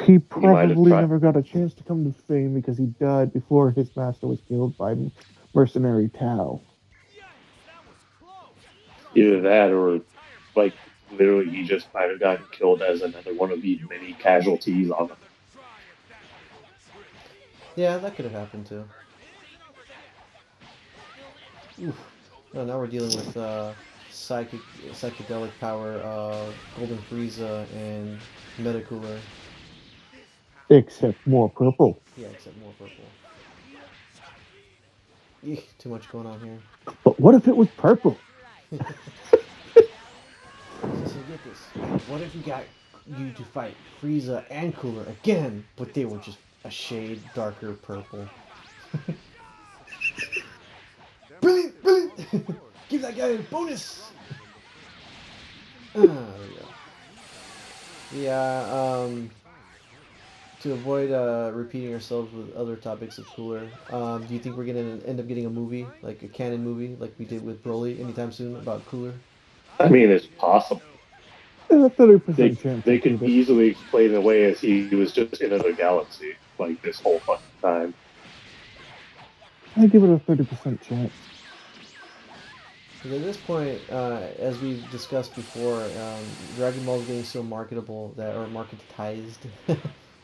He He might have probably tried. never got a chance to come to fame because he died before his master was killed by mercenary Tao. Either that or like literally he just might have gotten killed as another one of the many casualties on the Yeah, that could have happened too. Oof. Oh, now we're dealing with psychic psychedelic power, Golden Frieza and Metacooler. Except more purple. Yeah, except more purple. Eek, too much going on here. But what if it was purple? So get this. What if we got you to fight Frieza and Cooler again, but they were just a shade darker purple? Brilliant, brilliant! Give that guy a bonus! There we go. Yeah, to avoid repeating ourselves with other topics of Cooler, do you think we're gonna end up getting a movie, like a canon movie, like we did with Broly anytime soon about Cooler? I mean, it's possible. There's a They 30% chance they they could did it. easily explain it away as he was just in another galaxy like this whole fucking time. I give it a 30% chance. Because at this point, as we've discussed before, Dragon Ball is getting so marketable that, or marketized,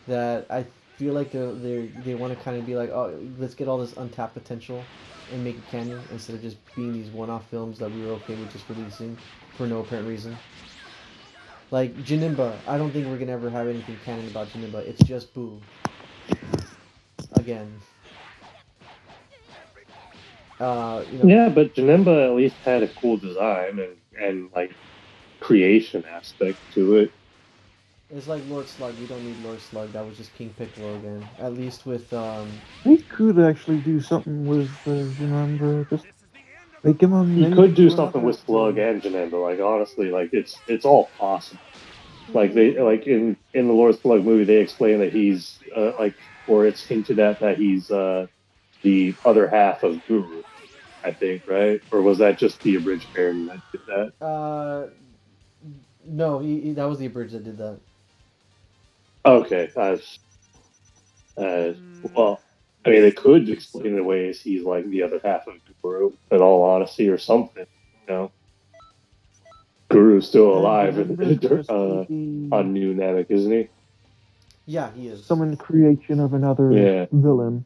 that I feel like they want to kind of be like, oh, let's get all this untapped potential and make it canon instead of just being these one-off films that we were okay with just releasing for no apparent reason. Like Janemba, I don't think we're gonna ever have anything canon about Janemba. It's just Boo again. You know, Yeah, but Janemba at least had a cool design and like creation aspect to it. it's like Lord Slug. We don't need Lord Slug. That was just King Piccolo again. At least with They could actually do something with Janemba. Just make him a He could maybe do for something another with Slug film. and Janemba. Like honestly, like it's all possible. Like they mm, like in the Lord Slug movie, they explain that he's like, or it's hinted at that he's the other half of Guru. I think, right? Or was that just the abridged parody that did that? uh no, that was the abridged that did that. Okay, uh, well, I mean, they could explain it away as he's like the other half of Guru, in all honesty, or something. You know, Guru's still And alive Janemba's just on the New Namek, isn't he? Yeah, he is. summoned creation of another Yeah. villain.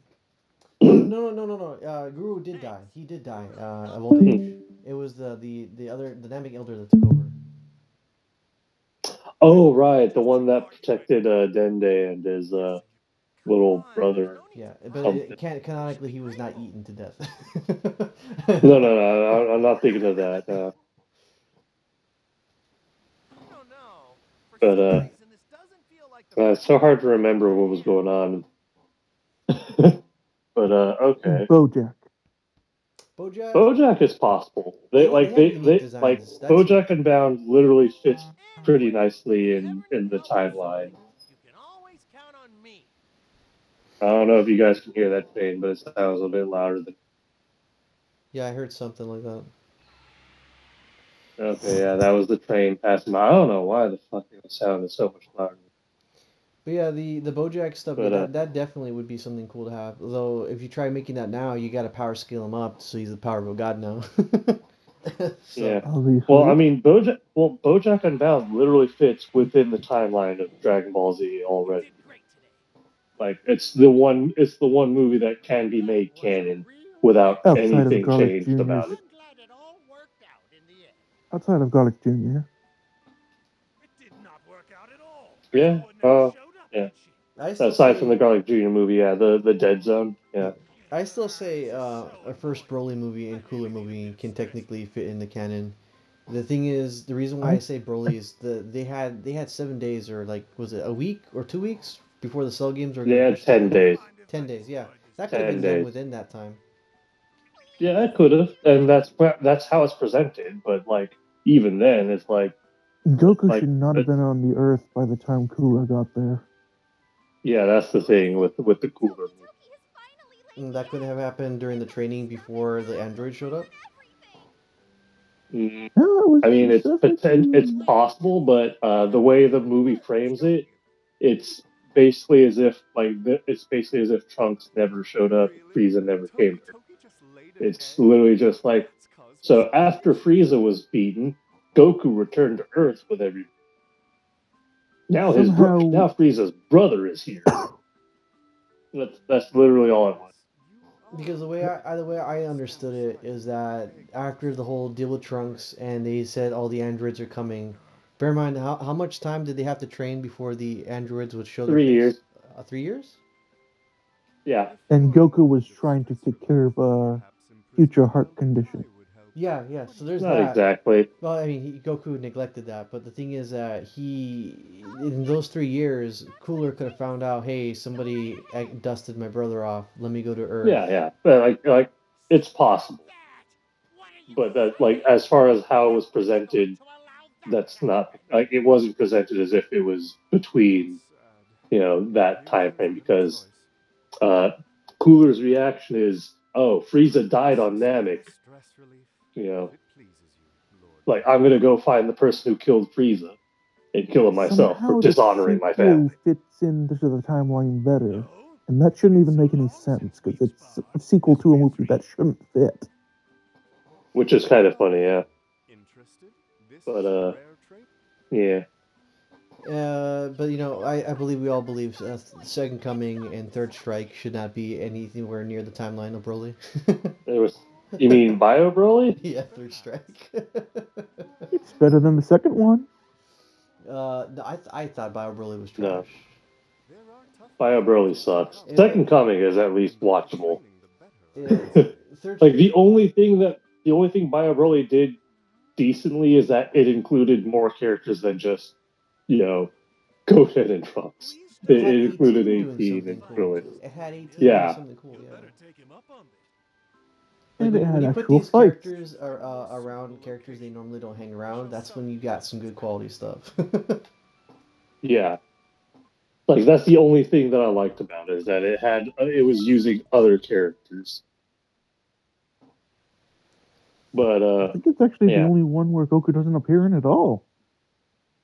No, no, no, no, no. Guru did die. He did die of old age. It was the other the Namek Elder that took over. Oh, right, the one that protected Dende and his little brother, Yeah, but something. canonically he was not eaten to No, death. no, no, I'm not thinking of that. But it's so hard to remember what was going on. But okay, Bojack. Bojack, BoJack is possible. they have unique They like designs. That's BoJack Unbound literally fits pretty nicely in the timeline. I don't know if you guys can hear that train, but it sounds a bit louder than. yeah, I heard something like that. Okay, yeah, that was the train passing by. I don't know why the fucking sound is so much louder. But yeah, the Bojack stuff, yeah, But that definitely would be something cool to have. Although if you try making that now, you got to power scale him up, so he's the power of a god now. So yeah. Well, I Obviously. mean, BoJack Unbound literally fits within the timeline of Dragon Ball Z already. Like it's the one movie that can be made canon without Outside of anything Garlic changed about Jr.'s. it. Outside of Garlic Jr. Yeah. Yeah. I still Aside from the say, Garlic Jr. movie, yeah, the Dead Zone, yeah, yeah. I still say a first Broly movie and Cooler movie can technically fit in the canon. The thing is, the reason why I I say Broly is they had 7 days or like was it a week or 2 weeks before the Cell games were They getting had pushed out. 10 days. 10 days, yeah, that could have been 10 done days. within that time. Yeah, it could have, and that's how it's presented. But like even then, it's Goku like should not have been on the Earth by the time Cooler got there. yeah, that's the thing with the cooler. And that could have happened during the training before the android showed up. Mm, No, it was I mean, it's specifically possible, but the way the movie frames it, it's basically as if it's basically as if Trunks never showed up, Frieza never came. It's literally just like, so after Frieza was beaten, Goku returned to Earth with every. Now Somehow, now Frieza's brother is here. That's literally all it was. Because the way I understood it is that after the whole deal with Trunks and they said all the androids are coming, bear in mind how much time did they have to train before the androids would show their 3 years. face? 3 years? Yeah. and Goku was trying to take care of a future heart condition. Yeah, yeah. So there's Not that. exactly. Well, I mean, Goku neglected that, but the thing is that he, in those 3 years, Cooler could have found out, hey, somebody dusted my brother off. Let me go to Earth. Yeah. But like it's possible. But that like as far as how it was presented, that's not like it wasn't presented as if it was between that time frame because uh, Cooler's reaction is, oh, Frieza died on Namek. You know, like I'm gonna go find the person who killed Frieza and kill him myself for Somehow the dishonoring my sequel family. fits into the timeline better, and that shouldn't even make any sense because it's a sequel to a movie that shouldn't fit. Which is kind of funny, yeah. But yeah. But I believe we all believe Second Coming and Third Strike should not be anywhere near the timeline of Broly. There was. You mean Bio Broly? Yeah, Third Strike. It's better than the second one. No, I thought Bio Broly was No, trash. Bio Broly sucks. It- Second Coming is at least watchable. Third. Like the only thing Bio Broly did decently is that it included more characters than just Goten and Trunks. It It had included 18 doing 18 something and cool. Krillin. It had 18 doing Yeah, something cool. Yeah. Like And it when had you put actual these fights. characters around characters they normally don't hang around, that's when you got some good quality stuff. yeah. Like that's the only thing that I liked about it is that it was using other characters. But I think it's actually the yeah, only one where Goku doesn't appear in at all.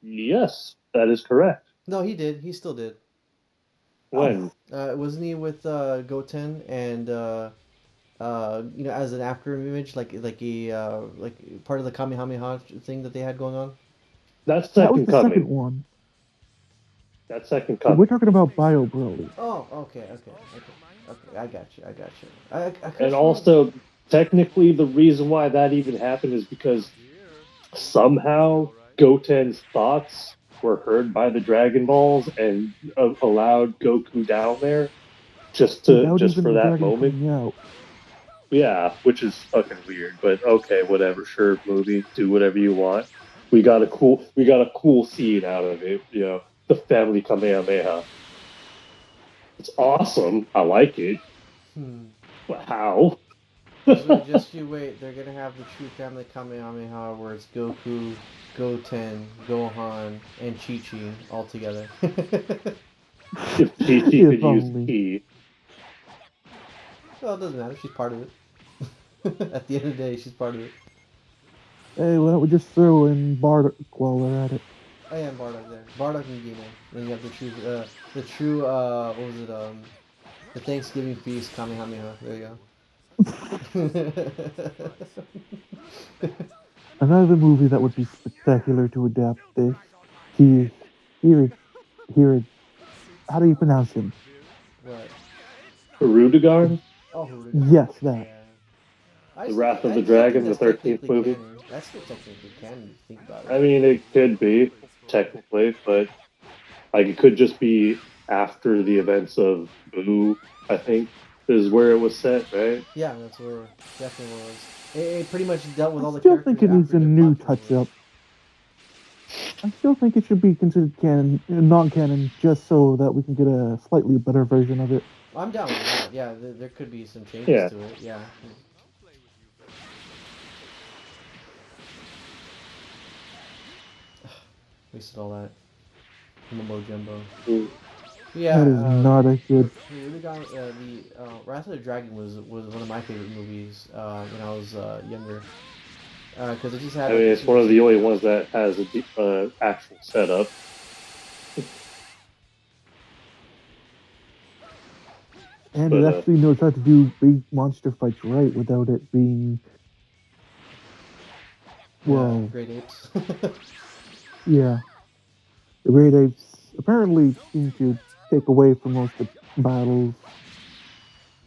yes, that is correct. No, he did. He still did. When Wasn't he with Goten and as an after image, like part of the Kamehameha thing that they had going on? that's That was Second the second Coming. one. That's Second But we're Coming. talking about Bio Broly. Oh, okay. I got you. I could've And sworn- also, technically, the reason why that even happened is because somehow Goten's thoughts were heard by the Dragon Balls and allowed Goku down there just Without for even the that dragon moment. coming out. Yeah, which is fucking weird, but okay, whatever. Sure, movie, do whatever you want. We got a cool scene out of it. The family Kamehameha. It's awesome. I like it. Hmm. But how? Just you wait. They're gonna have the true family Kamehameha, where it's Goku, Goten, Gohan, and Chi Chi all together. If Chi could If use only. Ki. Well, it doesn't matter. She's part of it. At the end of the day, she's part of it. Hey, why don't we just throw in Bardock while we're at it? Oh yeah, and Bardock there. Bardock and Gino. Then you have the true, what was it, the Thanksgiving feast Kamehameha. There you go. Another movie that would be spectacular to adapt this. Here, here. How do you pronounce him? What? Rudigarn? Oh, Hirudegarn. Yes, that. I The still Wrath think- of I the still think Dragon, the that's 13th technically movie? canon. That's still technically canon if you think about it. I mean, it could be, technically, but like it could just be after the events of Boo, I think, is where it was set, right? Yeah, that's where definitely where it was. It pretty much dealt with all I the still characters think it needs after a their new plot touch changes. up. I still think it should be considered canon, non-canon, just so that we can get a slightly better version of it. I'm down with that. Yeah, there could be some changes Yeah. to it. Yeah. Wasted all that mumbo jumbo. Ooh. Yeah. That is not a good. The Wrath of the Dragon was one of my favorite movies when I was younger. Because it just had. I mean, it's one of the only ones that has a actual setup. And it But actually knows how to do big monster fights right without it being, Yeah, well, great apes. yeah. The Great Apes apparently seem to take away from most of the battles.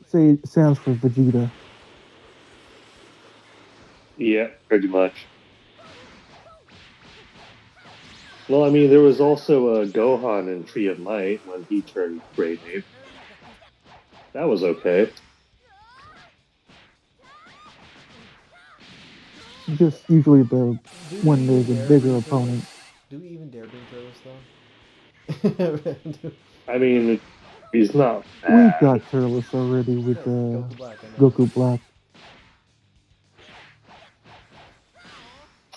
Say it sounds for Vegeta. yeah, pretty much. Well, I mean, there was also a Gohan in Tree of Might when he turned Great Ape. That was okay. Just usually the Do we when even there's a dare bigger bring Turles? opponent. Do we even dare bring Turles though? I mean, he's not We bad. got Turles already with No, Goku Black, I know. Goku Black.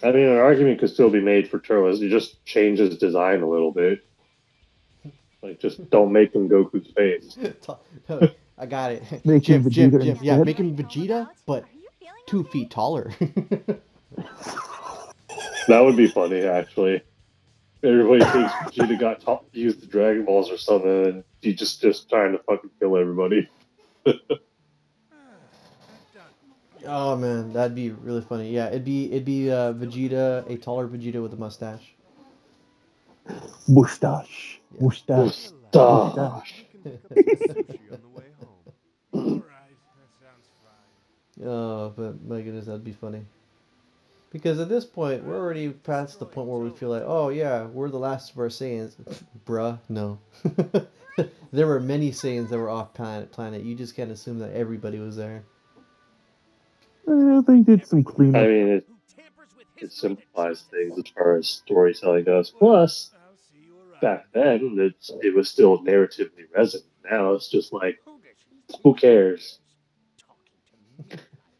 I mean, an argument could still be made for Turles. You just change his design a little bit. Like, just don't make him Goku's face. I got it. Make him Vegeta Jim. Yeah, instead. make him Vegeta, but 2 feet taller. That would be funny, actually. Everybody thinks Vegeta got taught to use the Dragon Balls or something, and he just trying to fucking kill everybody. Oh man, that'd be really funny. Yeah, it'd be Vegeta, a taller Vegeta with a mustache. Mustache. Yeah. Mustache. Mustache. Mustache. Oh, but my goodness, that'd be funny. Because at this point, we're already past the point where we feel like, oh yeah, we're the last of our Saiyans. Bruh, no. There were many Saiyans that were off planet. You just can't assume that everybody was there. They did some I cleanup. mean, it simplifies things as far as storytelling goes. Plus, back then, it was still narratively resonant. Now it's just like, who cares?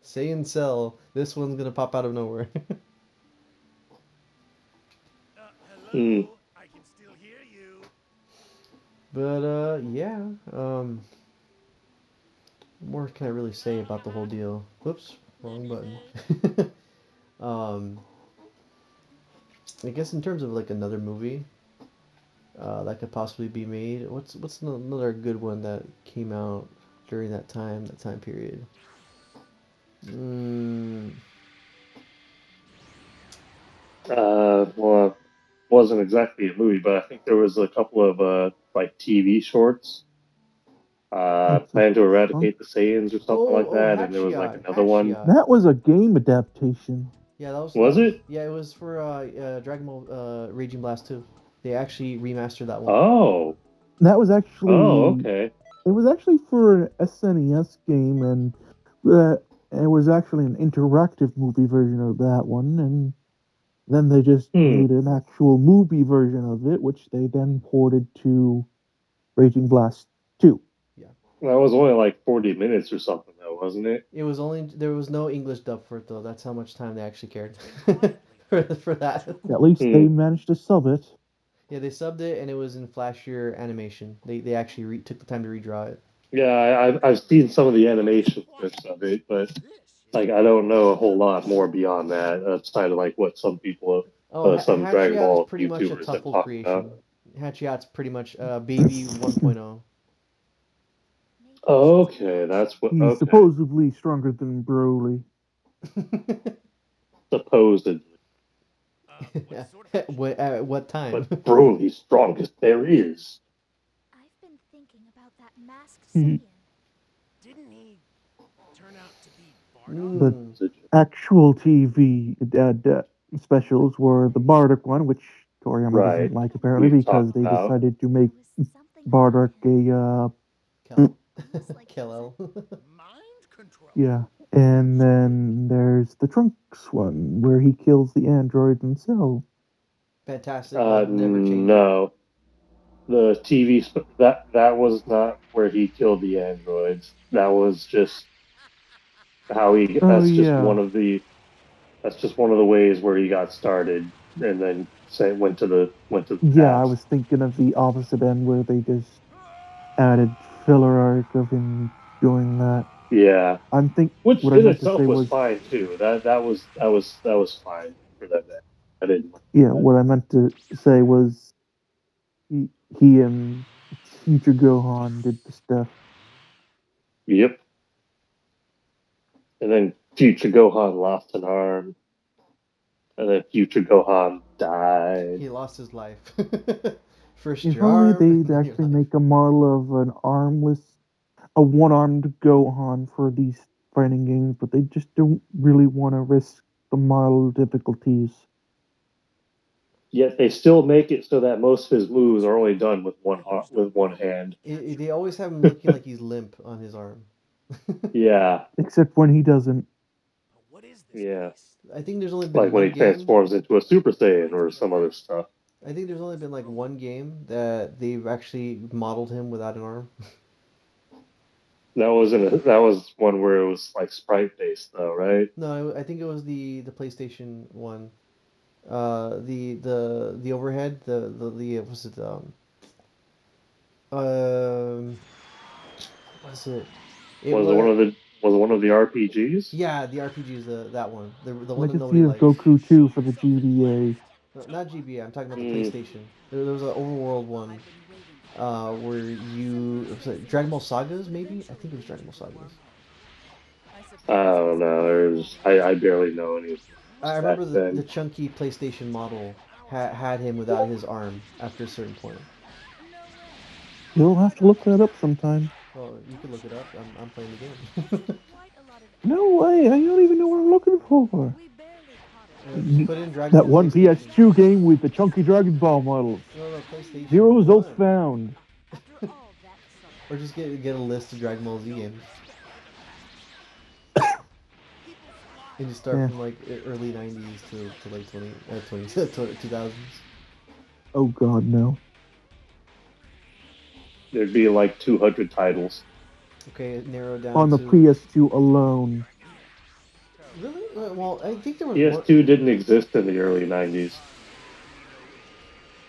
Saiyan Cell, this one's gonna pop out of nowhere. Hmm. But yeah. What more can I really say about the whole deal? Whoops, wrong button. um, I guess in terms of like another movie that could possibly be made, what's another good one that came out during that time period? Mm, Well, it wasn't exactly a movie, but I think there was a couple of like TV shorts. What's a Plan to trunk? eradicate the Saiyans or something like oh, that, and there was like Hachiot, another one. Hachiot. That was a game adaptation. Yeah, Was it? yeah, it was for Dragon Ball Raging Blast 2. They actually remastered that one. Oh, That was oh, actually okay. it was actually for an SNES game, and uh, it was actually an interactive movie version of that one. And then they just Hmm. made an actual movie version of it, which they then ported to Raging Blast 2. Yeah. That was only like 40 minutes or something, though, wasn't it? It was only there was no English dub for it though. That's how much time they actually cared for that. At least Hmm. they managed to sub it. Yeah, they subbed it and it was in flashier animation. They actually took the time to redraw it. Yeah, I've seen some of the animation clips of it, but like I don't know a whole lot more beyond that outside of like what some people, Oh, some Dragon Hachiat is Ball pretty much a YouTubers have Tuffle talked about. creation. Hachiat's pretty much baby 1.0. Okay, that's what. He's Okay, supposedly stronger than Broly. supposedly, At what time? but Broly's strongest there is. The Mm. actual TV specials were the Bardock one, which Toriyama doesn't Right, like apparently we've because talked they about. decided to make Bardock a Kel. Kel. yeah. And then there's the Trunks one where he kills the android himself. Fantastic, but never change it. No, the that was not where he killed the androids. That was just how he. Oh yeah, That's just one of the ways where he got started, and then went to the yeah. I past. was thinking of the opposite end where they just added filler arc of him doing that. Yeah, I'm think which what I in meant to say itself was was fine too. That was fine for them. I didn't mind yeah. that. What I meant to say was he, he and future Gohan did the stuff. Yep. And then future Gohan lost an arm, and then future Gohan died. He lost his life. First If your only arm, they'd and then your actually life. make a model of an armless, a one-armed Gohan for these fighting games, but they just don't really want to risk the model difficulties. Yet they still make it so that most of his moves are only done with with one hand. They always have him looking like he's limp on his arm. Yeah, Except when he doesn't. yeah. I think there's only been Like when one he game. transforms into a Super Saiyan or some other stuff. I think there's only been like one game that they've actually modeled him without an arm. That was one where it was like sprite based though, right? No, I think it was the PlayStation one. The overhead, the what's it um what's it? It Was it was one of the RPGs? yeah, the RPG is that one, the one that Legacy nobody of likes. Goku 2 for the GBA. No, not GBA. I'm talking about the Mm, PlayStation. There was an overworld one, where was it Dragon Ball Sagas maybe? I think it was Dragon Ball Sagas. I don't know. I barely know any of I those back remember the then. chunky PlayStation model had him without his arm after a certain point. You'll have to look that up sometime. Well, you could look it up. I'm playing the game. No way, I don't even know what I'm looking for. Just put in Dragon That Ball one PlayStation. PS2 game with the chunky Dragon Ball models. No, PlayStation Zero results 1. found. Or just get a list of Dragon Ball Z games. And just start Yeah. from like early 90s to like 2000s. Oh god, no. There'd be like 200 titles. Okay, narrow down On the to. PS2 alone. Really? Well, I think there was more. PS2 didn't exist in the early 90s.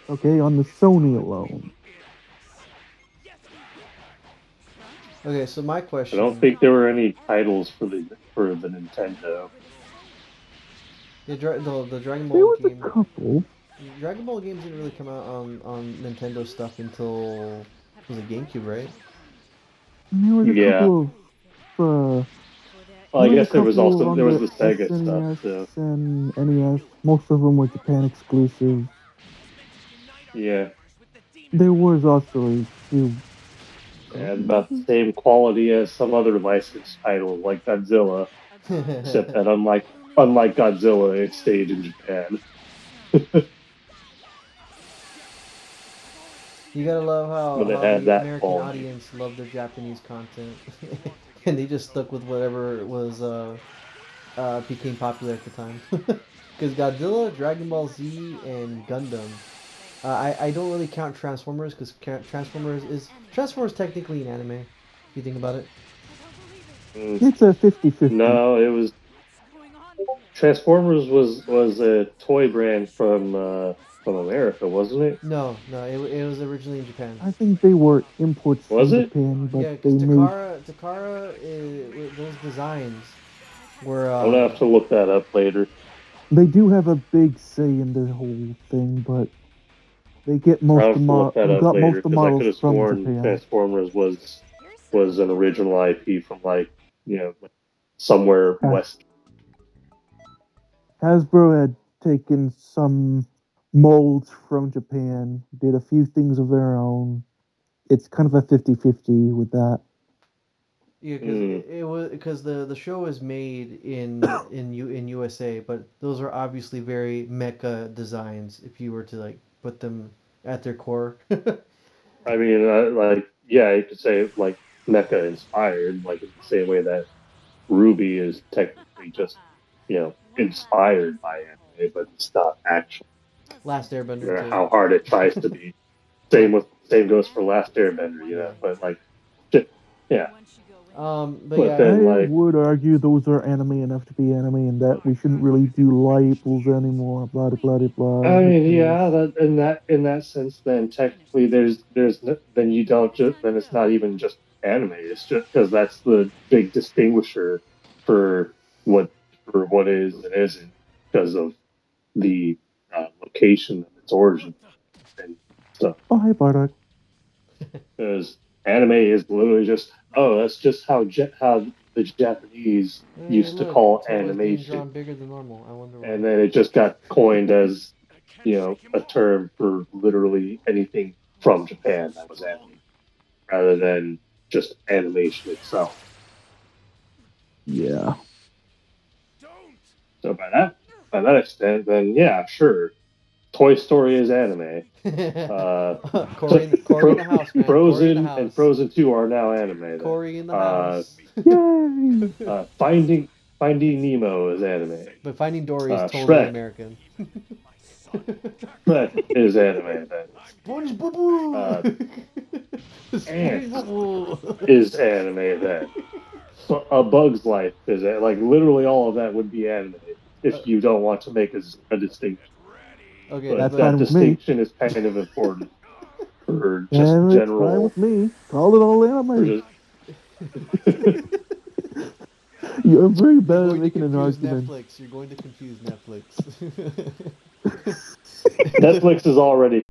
Okay, on the Sony alone. Okay, so my I don't question. think there were any titles for the Nintendo. The Dragon There Ball was a game. couple. Dragon Ball games didn't really come out on Nintendo stuff until was it GameCube, right? And there was a Yeah. couple of Well, I there was a guess couple there on was the the Sega stuff SNES too. and NES. Most of them were Japan exclusive. Yeah, There was also a few. and about the same quality as some other licensed titles like Godzilla, except that unlike Godzilla, it stayed in Japan. You gotta love But it how had the that American quality. audience loved their Japanese content, and they just stuck with whatever was became popular at the time. Because Godzilla, Dragon Ball Z, and Gundam. I don't really count Transformers because Transformers technically an anime. If you think about it. Mm, It's a 50-50. no, it was Transformers was a toy brand from America, wasn't it? No, it was originally in Japan. I think they were imports Was from it? Japan, but Yeah, they because made. those designs were I'm gonna have to look that up later. They do have a big say in the whole thing, but they get I'll most of have to look that up got most later of the because I could models have from sworn Japan. Transformers was an original IP from like somewhere Has- west. Hasbro had taken some molds from Japan, did a few things of their own. It's kind of a 50-50 with that. yeah, because Mm, it was because the show is made in USA, but those are obviously very mecha designs. If you were to like put them at their core. I mean, like yeah, you could say like mecha inspired, like in the same way that Ruby is technically just inspired by anime, but it's not actually. Last No Airbender matter too. how hard it tries to be. La- Same goes for Last Airbender, yeah. but like, just, yeah. But But yeah, then I like, would argue those are anime enough to be anime, and that we shouldn't really do labels anymore. Blah blah blah blah. I mean, Because yeah, that in that sense, then technically then you don't just then it's not even just anime. It's just because that's the big distinguisher for what for what is and isn't because of the location of its origin and stuff. oh hi Bardock. Because anime is literally just oh, that's just how the Japanese Hey, used to look, call Toa's being animation, drawn bigger than normal. I wonder and why. then it just got coined as a term for literally anything from Japan that was animated, rather than just animation itself. Yeah. So by that extent, then yeah, sure, Toy Story is anime. Corey in the house, man. Corey in the Frozen and house. Frozen 2 are now anime. Then Corey in the uh, house. Yay! Finding Nemo is anime. But Finding Dory is totally Shrek American. Shrek is anime. Then uh, SpongeBob. Ants SpongeBob. is anime. Then A Bug's Life is like literally all of that would be anime Uh, if you don't want to make a distinction. okay, But That's but that fine with me. distinction is kind of important for just And it's fine general, with me. Call it all for anime. just You're very you're bad at going to making an confuse argument. Netflix. You're going to confuse Netflix. Netflix is already